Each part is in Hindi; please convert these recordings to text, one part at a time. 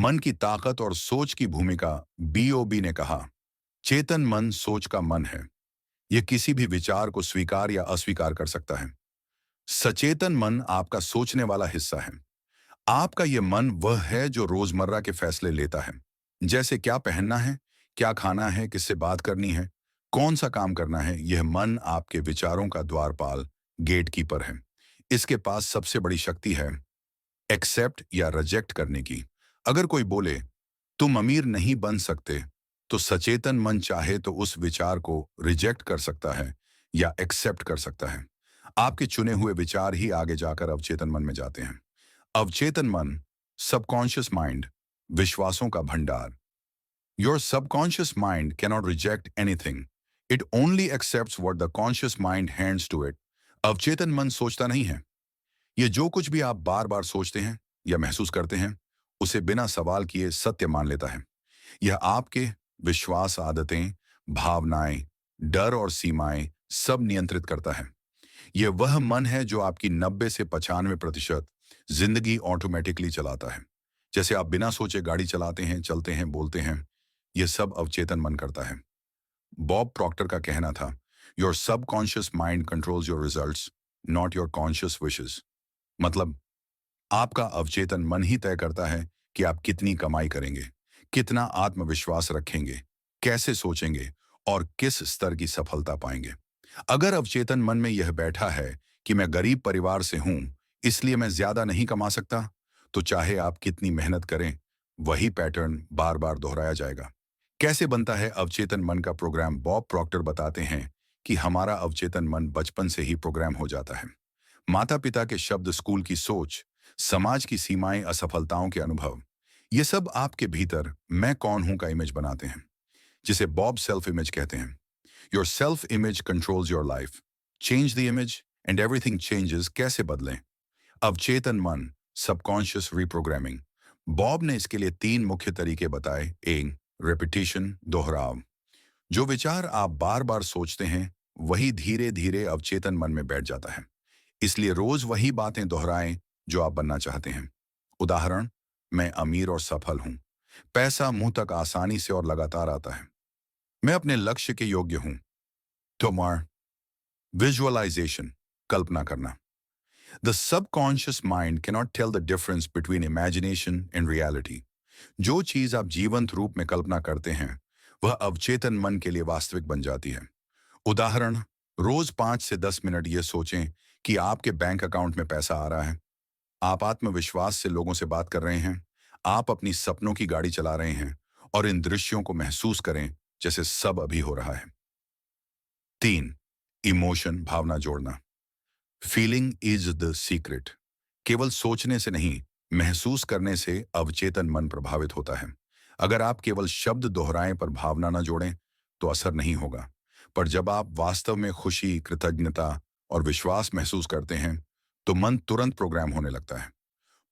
मन की ताकत और सोच की भूमिका। बीओबी ने कहा, चेतन मन सोच का मन है। यह किसी भी विचार को स्वीकार या अस्वीकार कर सकता है। सचेतन मन आपका सोचने वाला हिस्सा है। आपका यह मन वह है जो रोजमर्रा के फैसले लेता है, जैसे क्या पहनना है, क्या खाना है, किससे बात करनी है, कौन सा काम करना है। यह मन आपके विचारों का द्वारपाल, गेटकीपर है। इसके पास सबसे बड़ी शक्ति है एक्सेप्ट या रिजेक्ट करने की। अगर कोई बोले तुम अमीर नहीं बन सकते, तो सचेतन मन चाहे तो उस विचार को रिजेक्ट कर सकता है या एक्सेप्ट कर सकता है। आपके चुने हुए विचार ही आगे जाकर अवचेतन मन में जाते हैं। अवचेतन मन, सबकॉन्शियस माइंड, विश्वासों का भंडार। Your subconscious mind cannot reject anything, it only accepts what the conscious mind hands to it. अवचेतन मन सोचता नहीं है। ये जो कुछ भी आप बार बार सोचते हैं या महसूस करते हैं, उसे बिना सवाल किए सत्य मान लेता है। यह आपके विश्वास, आदतें, भावनाएं, डर और सीमाएं सब नियंत्रित करता है। यह वह मन है जो आपकी 90 से 95% जिंदगी ऑटोमेटिकली चलाता है। जैसे आप बिना सोचे गाड़ी चलाते हैं, चलते हैं, बोलते हैं, यह सब अवचेतन मन करता है। बॉब प्रॉक्टर का कहना था, your subconscious mind controls your results, not your conscious wishes. मतलब आपका अवचेतन मन ही तय करता है कि आप कितनी कमाई करेंगे, कितना आत्मविश्वास रखेंगे, कैसे सोचेंगे और किस स्तर की सफलता पाएंगे। अगर अवचेतन मन में यह बैठा है कि मैं गरीब परिवार से हूं, इसलिए मैं ज्यादा नहीं कमा सकता, तो चाहे आप कितनी मेहनत करें, वही पैटर्न बार बार दोहराया जाएगा। कैसे बनता है अवचेतन मन का प्रोग्राम? बॉब प्रॉक्टर बताते हैं कि हमारा अवचेतन मन बचपन से ही प्रोग्राम हो जाता है। माता पिता के शब्द, स्कूल की सोच, समाज की सीमाएं, असफलताओं के अनुभव, ये सब आपके भीतर मैं कौन हूं का इमेज बनाते हैं, जिसे बॉब सेल्फ इमेज कहते हैं। Your self image controls your life. Change the image and everything changes. कैसे बदलें? अवचेतन मन, सबकॉन्शियस रिप्रोग्रामिंग। बॉब ने इसके लिए 3 मुख्य तरीके बताए। एक, रेपिटेशन, दोहराव। जो विचार आप बार बार सोचते हैं, वही धीरे धीरे अवचेतन मन में बैठ जाता है। इसलिए रोज वही बातें दोहराएं जो आप बनना चाहते हैं। उदाहरण, मैं अमीर और सफल हूं। पैसा मुंह तक आसानी से और लगातार आता है। मैं अपने लक्ष्य के योग्य हूं। टुमार, विजुअलाइजेशन, कल्पना करना। The subconscious mind cannot tell the difference between imagination and reality. जो चीज आप जीवंत रूप में कल्पना करते हैं, वह अवचेतन मन के लिए वास्तविक बन जाती है। उदाहरण, रोज 5 से 10 मिनट ये सोचें कि आपके बैंक अकाउंट में पैसा आ रहा है। आप आत्मविश्वास से लोगों से बात कर रहे हैं। आप अपनी सपनों की गाड़ी चला रहे हैं और इन दृश्यों को महसूस करें जैसे सब अभी हो रहा है। 3, इमोशन, भावना जोड़ना। Feeling is the secret. केवल सोचने से नहीं, महसूस करने से अवचेतन मन प्रभावित होता है। अगर आप केवल शब्द दोहराएं पर भावना न जोड़ें, तो असर नहीं होगा। पर जब आप वास्तव में खुशी, कृतज्ञता और विश्वास महसूस करते हैं, तो मन तुरंत प्रोग्राम होने लगता है।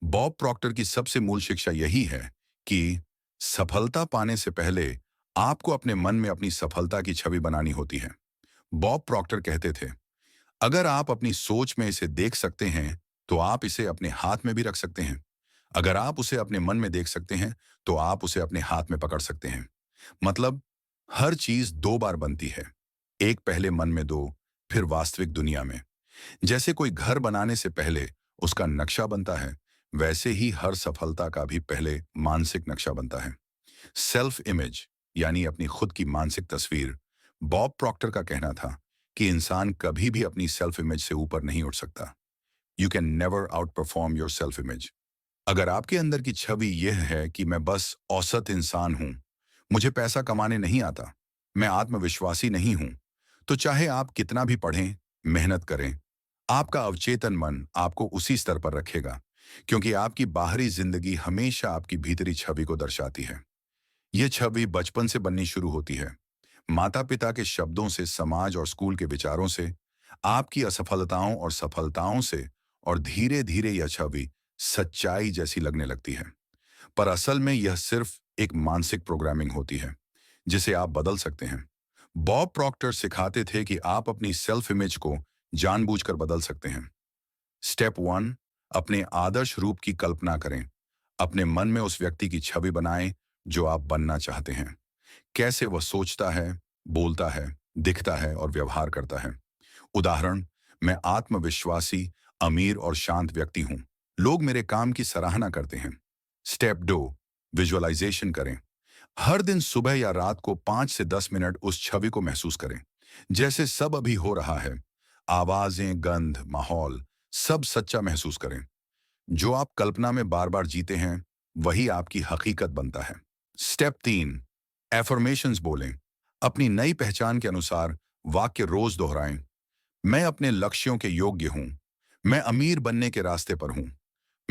बॉब प्रॉक्टर की सबसे मूल शिक्षा यही है कि सफलता पाने से पहले आपको अपने मन में अपनी सफलता की छवि बनानी होती है। बॉब प्रॉक्टर कहते थे, अगर आप अपनी सोच में इसे देख सकते हैं, तो आप इसे अपने हाथ में भी रख सकते हैं। अगर आप उसे अपने मन में देख सकते हैं, तो आप उसे अपने हाथ में पकड़ सकते हैं। मतलब हर चीज 2 बार बनती है। एक पहले मन में, 2 फिर वास्तविक दुनिया में। जैसे कोई घर बनाने से पहले उसका नक्शा बनता है, वैसे ही हर सफलता का भी पहले मानसिक नक्शा बनता है। सेल्फ इमेज, यानी अपनी खुद की मानसिक तस्वीर। बॉब प्रॉक्टर का कहना था कि इंसान कभी भी अपनी सेल्फ इमेज से ऊपर नहीं उठ सकता। You can never out perform your self image. अगर आपके अंदर की छवि यह है कि मैं बस औसत इंसान हूं, मुझे पैसा कमाने नहीं आता, मैं आत्मविश्वासी नहीं हूं, तो चाहे आप कितना भी पढ़ें, मेहनत करें, आपका अवचेतन मन आपको उसी स्तर पर रखेगा, क्योंकि आपकी बाहरी जिंदगी हमेशा आपकी भीतरी छवि को दर्शाती है। यह छवि बचपन से बननी शुरू होती है। माता पिता के शब्दों से, समाज और स्कूल के विचारों से, आपकी असफलताओं और सफलताओं से, और धीरे धीरे यह छवि सच्चाई जैसी लगने लगती है। पर असल में यह सिर्फ एक मानसिक प्रोग्रामिंग होती है, जिसे आप बदल सकते हैं। बॉब प्रॉक्टर सिखाते थे कि आप अपनी सेल्फ इमेज को जानबूझकर बदल सकते हैं। स्टेप 1, अपने आदर्श रूप की कल्पना करें। अपने मन में उस व्यक्ति की छवि बनाएं जो आप बनना चाहते हैं। कैसे वह सोचता है, बोलता है, दिखता है और व्यवहार करता है। उदाहरण, मैं आत्मविश्वासी, अमीर और शांत व्यक्ति हूं। लोग मेरे काम की सराहना करते हैं। स्टेप 2, विजुअलाइजेशन करें। हर दिन सुबह या रात को 5 से 10 मिनट उस छवि को महसूस करें, जैसे सब अभी हो रहा है। आवाजें, गंध, माहौल, सब सच्चा महसूस करें। जो आप कल्पना में बार बार जीते हैं, वही आपकी हकीकत बनता है। स्टेप 3, एफर्मेशंस बोलें। अपनी नई पहचान के अनुसार वाक्य रोज दोहराएं। मैं अपने लक्ष्यों के योग्य हूं। मैं अमीर बनने के रास्ते पर हूं।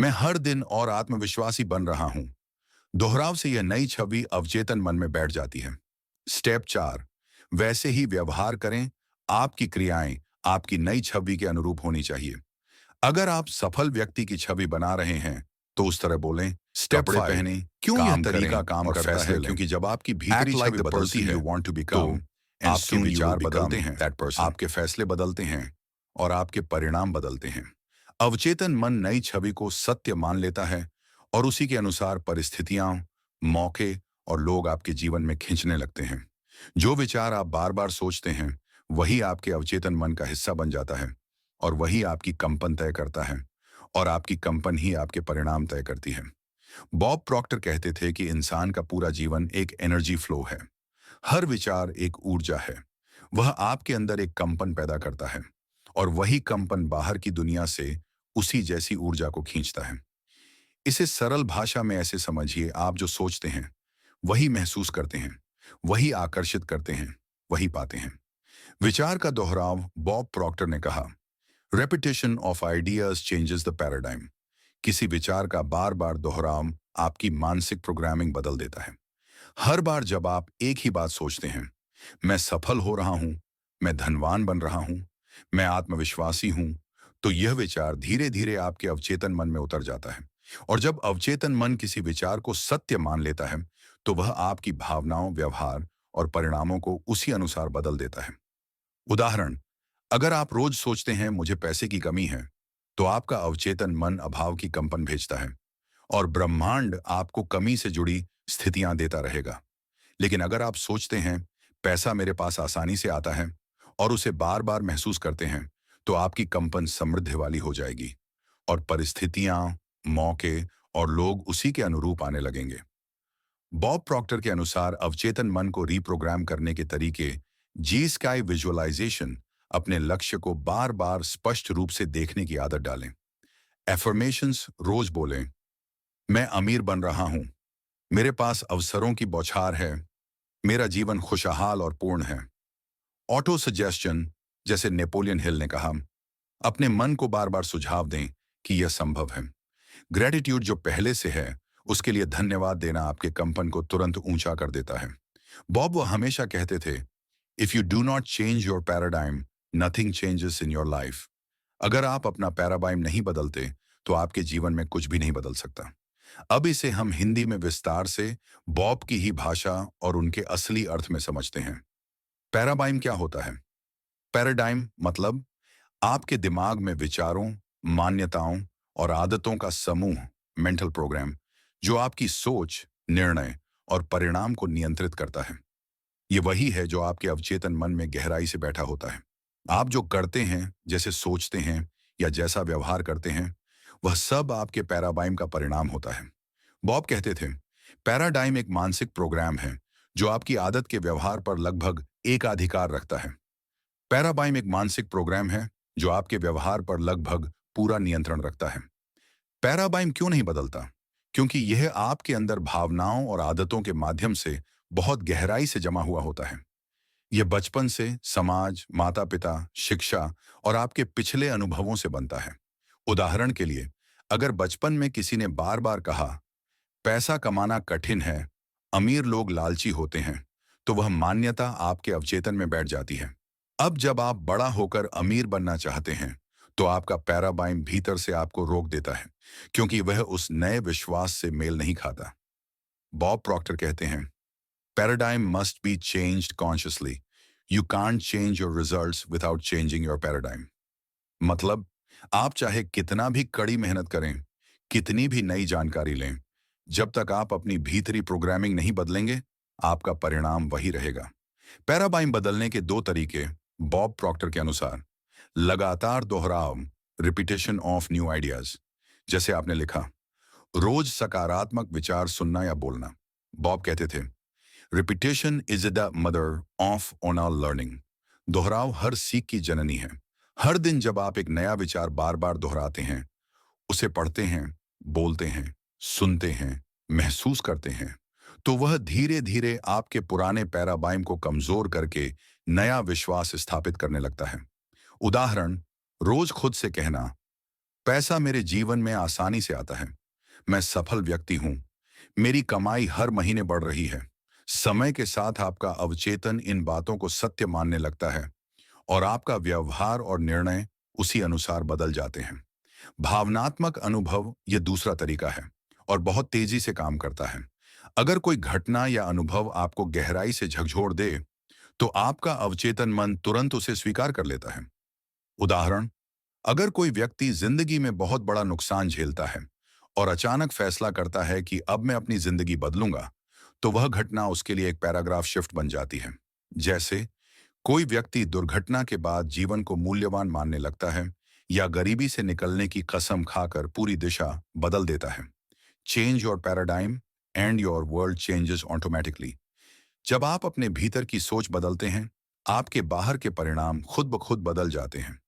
मैं हर दिन और आत्मविश्वासी बन रहा हूं। दोहराव से यह नई छवि अवचेतन मन में बैठ जाती है। स्टेप 4, वैसे ही व्यवहार करें। आपकी क्रियाएं आपकी नई छवि के अनुरूप होनी चाहिए। अगर आप सफल व्यक्ति की छवि बना रहे हैं, तो उस तरह बोलें। स्टेप कपड़े 5, पहने, क्यों यह काम तरीका करें काम और करता फैसले है? लें। क्योंकि जब आपकी भीतरी Act like छवि the बदलती person है, you want to तो become, and आपके soon you will विचार become बदलते हैं, that person. आपके फैसले बदलते हैं और आपके परिणाम बदलते हैं। अवचेतन मन नई छवि को सत्य मान लेता है और उसी के अनुसार परिस्थितियां, मौके और लोग आपके जीवन में खींचने लगते हैं। जो विचार आप बार बार सोचते हैं, वही आपके अवचेतन मन का हिस्सा बन जाता है और वही आपकी कंपन तय करता है और आपकी कंपन ही आपके परिणाम तय करती है। बॉब प्रॉक्टर कहते थे कि इंसान का पूरा जीवन एक एनर्जी फ्लो है। हर विचार एक ऊर्जा है। वह आपके अंदर एक कंपन पैदा करता है और वही कंपन बाहर की दुनिया से उसी जैसी ऊर्जा को खींचता है। इसे सरल भाषा में ऐसे समझिए, आप जो सोचते हैं वही महसूस करते हैं, वही आकर्षित करते हैं, वही पाते हैं। विचार का दोहराव, बॉब प्रॉक्टर ने कहा, repetition of ideas changes the paradigm. किसी विचार का बार बार दोहराव आपकी मानसिक प्रोग्रामिंग बदल देता है। हर बार जब आप एक ही बात सोचते हैं, मैं सफल हो रहा हूं, मैं धनवान बन रहा हूं, मैं आत्मविश्वासी हूं, तो यह विचार धीरे धीरे आपके अवचेतन मन में उतर जाता है। और जब अवचेतन मन किसी विचार को सत्य मान लेता है, तो वह आपकी भावनाओं, व्यवहार और परिणामों को उसी अनुसार बदल देता है। उदाहरण, अगर आप रोज सोचते हैं मुझे पैसे की कमी है, तो आपका अवचेतन मन अभाव की कंपन भेजता है और ब्रह्मांड आपको कमी से जुड़ी स्थितियां देता रहेगा। लेकिन अगर आप सोचते हैं पैसा मेरे पास आसानी से आता है और उसे बार बार महसूस करते हैं, तो आपकी कंपन समृद्धि वाली हो जाएगी और परिस्थितियां, मौके और लोग उसी के अनुरूप आने लगेंगे। बॉब प्रॉक्टर के अनुसार अवचेतन मन को रीप्रोग्राम करने के तरीके, जी स्काई विजुअलाइजेशन, अपने लक्ष्य को बार बार स्पष्ट रूप से देखने की आदत डालें। एफर्मेशंस रोज बोलें, मैं अमीर बन रहा हूं, मेरे पास अवसरों की बौछार है, मेरा जीवन खुशहाल और पूर्ण है। ऑटो सजेस्शन, जैसे नेपोलियन हिल ने कहा, अपने मन को बार बार सुझाव दें कि यह संभव है। ग्रेटिट्यूड, जो पहले से है उसके लिए धन्यवाद देना आपके कंपन को तुरंत ऊंचा कर देता है। बॉब वो हमेशा कहते थे, if you do not change your paradigm, nothing changes in your life. अगर आप अपना पैराडाइम नहीं बदलते, तो आपके जीवन में कुछ भी नहीं बदल सकता। अब इसे हम हिंदी में विस्तार से बॉब की ही भाषा और उनके असली अर्थ में समझते हैं। पैराडाइम क्या होता है? पैराडाइम मतलब आपके दिमाग में विचारों, मान्यताओं और आदतों का समूह, मेंटल प्रोग्राम, जो आपकी सोच, निर्णय और परिणाम को नियंत्रित करता है। ये वही है जो आपके अवचेतन मन में गहराई से बैठा होता है। आप जो करते हैं, जैसे सोचते हैं या जैसा व्यवहार करते हैं, वह सब आपके पैराडाइम का परिणाम होता है। बॉब कहते थे, पैराडाइम एक मानसिक प्रोग्राम है जो आपकी आदत के व्यवहार पर लगभग एकाधिकार रखता है। पैराडाइम एक मानसिक प्रोग्राम है जो आपके व्यवहार पर लगभग पूरा नियंत्रण रखता है। पैराडाइम क्यों नहीं बदलता? क्योंकि यह आपके अंदर भावनाओं और आदतों के माध्यम से बहुत गहराई से जमा हुआ होता है। यह बचपन से समाज, माता-पिता, शिक्षा और आपके पिछले अनुभवों से बनता है। उदाहरण के लिए, अगर बचपन में किसी ने बार बार कहा, पैसा कमाना कठिन है, अमीर लोग लालची होते हैं, तो वह मान्यता आपके अवचेतन में बैठ जाती है। अब जब आप बड़ा होकर अमीर बनना चाहते हैं, तो आपका पैराडाइम भीतर से आपको रोक देता है, क्योंकि वह उस नए विश्वास से मेल नहीं खाता। बॉब प्रॉक्टर कहते हैं, paradigm must be changed consciously. You can't change your results without changing your paradigm. मतलब, आप चाहे कितना भी कड़ी मेहनत करें, कितनी भी नई जानकारी लें, जब तक आप अपनी भीतरी प्रोग्रामिंग नहीं बदलेंगे, आपका परिणाम वही रहेगा। पैराबाइम बदलने के दो तरीके। बॉब प्रॉक्टर के अनुसार लगातार दोहराव, रिपीटेशन ऑफ न्यू आइडियाज। जैसे आपने लिखा, रोज सकारात्मक विचार सुनना या बोलना। बॉब कहते थे, repetition is the mother of on our learning. दोहराव हर सीख की जननी है। हर दिन जब आप एक नया विचार बार बार दोहराते हैं, उसे पढ़ते हैं, बोलते हैं, सुनते हैं, महसूस करते हैं, तो वह धीरे धीरे आपके पुराने पैराबाइम को कमजोर करके नया विश्वास स्थापित करने लगता है। उदाहरण, रोज खुद से कहना, पैसा मेरे जीवन में आसानी से आता है, मैं सफल व्यक्ति हूं, मेरी कमाई हर महीने बढ़ रही है। समय के साथ आपका अवचेतन इन बातों को सत्य मानने लगता है और आपका व्यवहार और निर्णय उसी अनुसार बदल जाते हैं। भावनात्मक अनुभव ये दूसरा तरीका है और बहुत तेजी से काम करता है। अगर कोई घटना या अनुभव आपको गहराई से झकझोर दे, तो आपका अवचेतन मन तुरंत उसे स्वीकार कर लेता है। उदाहरण, अगर कोई व्यक्ति जिंदगी में बहुत बड़ा नुकसान झेलता है और अचानक फैसला करता है कि अब मैं अपनी जिंदगी बदलूंगा, तो वह घटना उसके लिए एक पैराग्राफ शिफ्ट बन जाती है। जैसे कोई व्यक्ति दुर्घटना के बाद जीवन को मूल्यवान मानने लगता है या गरीबी से निकलने की कसम खाकर पूरी दिशा बदल देता है। Change your paradigm and your world changes automatically. जब आप अपने भीतर की सोच बदलते हैं, आपके बाहर के परिणाम खुद ब खुद बदल जाते हैं।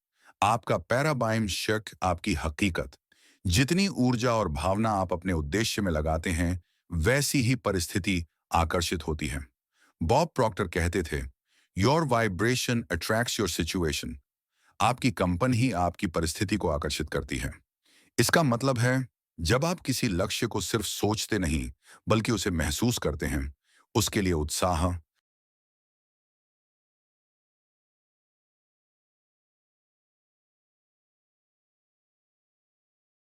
आपका पैराबाइम शक आपकी हकीकत। जितनी ऊर्जा और भावना आप अपने उद्देश्य में लगाते हैं, वैसी ही परिस्थिति आकर्षित होती है। बॉब प्रॉक्टर कहते थे, your vibration attracts your situation. आपकी कंपन ही आपकी परिस्थिति को आकर्षित करती है। इसका मतलब है, जब आप किसी लक्ष्य को सिर्फ सोचते नहीं, बल्कि उसे महसूस करते हैं, उसके लिए उत्साह,